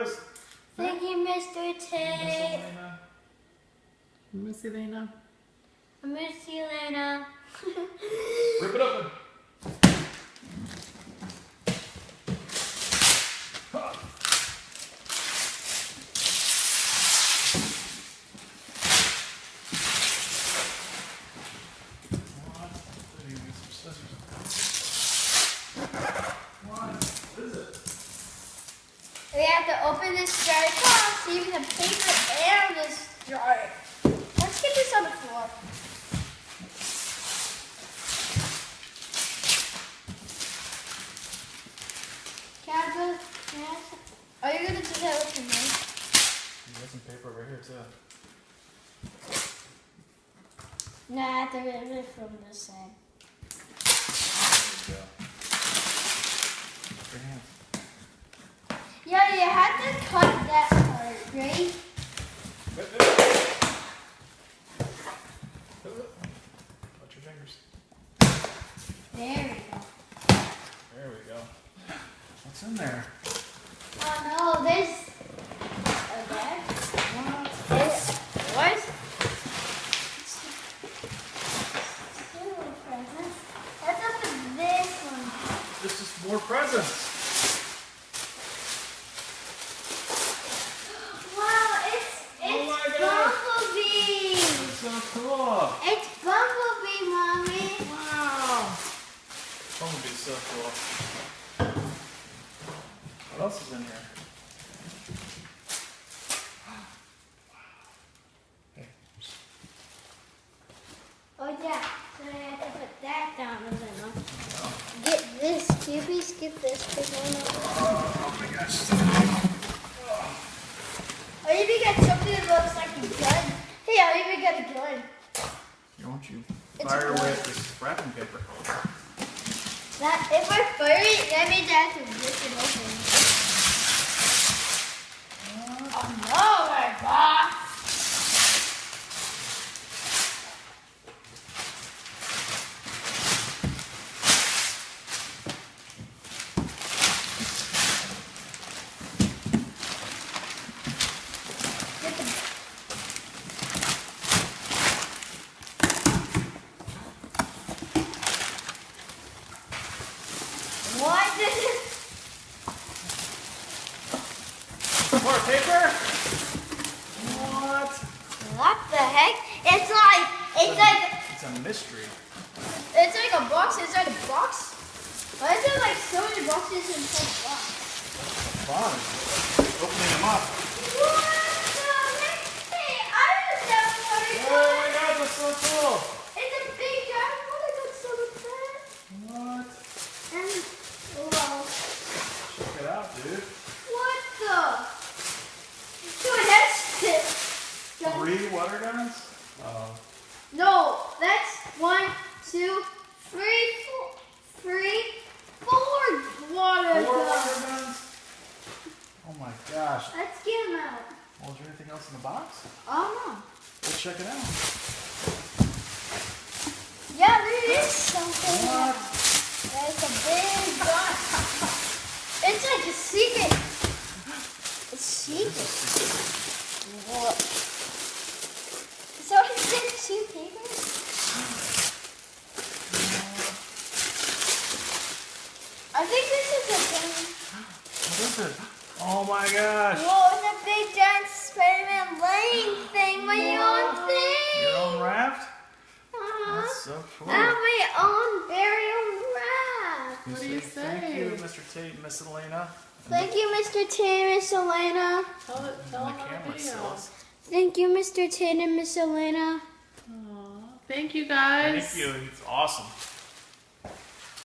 goes. Thank you, Mr. Tate. Miss Elena. Miss Elena. Rip it open. We have to open this jar across, see the paper and this jar. Let's get this on the floor. Are you gonna do that with me? You got some paper right here too. No, I have to rip it from this side. There you go. Your hands. Yeah, you have to cut that part, right? Watch your fingers. There we go. There we go. What's in there? Oh no, there's a bag. What? Let's open this one. This is more presents. Wow, it's Oh my gosh. Bumblebee. That's so cool. It's Bumblebee, Mommy. Wow. Bumblebee's so cool. What else is in here? Hey. Oh yeah, so I have to put that down and then get this. Can you please get this big one? Oh my gosh. I even got something that looks like a gun. Hey, I even got a gun. Don't you It's fire cool. away at this wrapping paper. That if I fire it, that means I have to rip it open. Oh no, my boss! What? More paper? What? What the heck? It's It's a mystery. like a box inside a box. Why is there like so many boxes inside a box? Fun. Opening them up. What the heck? Hey, I was never Oh my god, that's so cool. It's a big giant one. I got so excited. What? And wow. Check it out, dude. What the? Dude, that's it. 3 water guns? Oh. No, that's 1, 2, 3, 4 water 4 water guns. guns? Oh my gosh. Let's get them out. Well, is there anything else in the box? Oh Let's check it out. no. Yeah, there is something. What? That's a big gun. It's like a secret. It's secret. What? So is it 2 papers? I think this is a thing. What is it? Oh my gosh. Whoa, it's a big giant Spider-Man laying thing, my own thing. Your own raft? Uh-huh. That's so cool. I have my own very own raft. What do you say? Thank you, Mr. Tate and Miss Elena. Thank you, Mr. Tate and Miss Elena. Tell And them the on the camera video. stills. Thank you, Mr. Tate and Miss Elena. Aw, thank you guys. Thank you. It's awesome.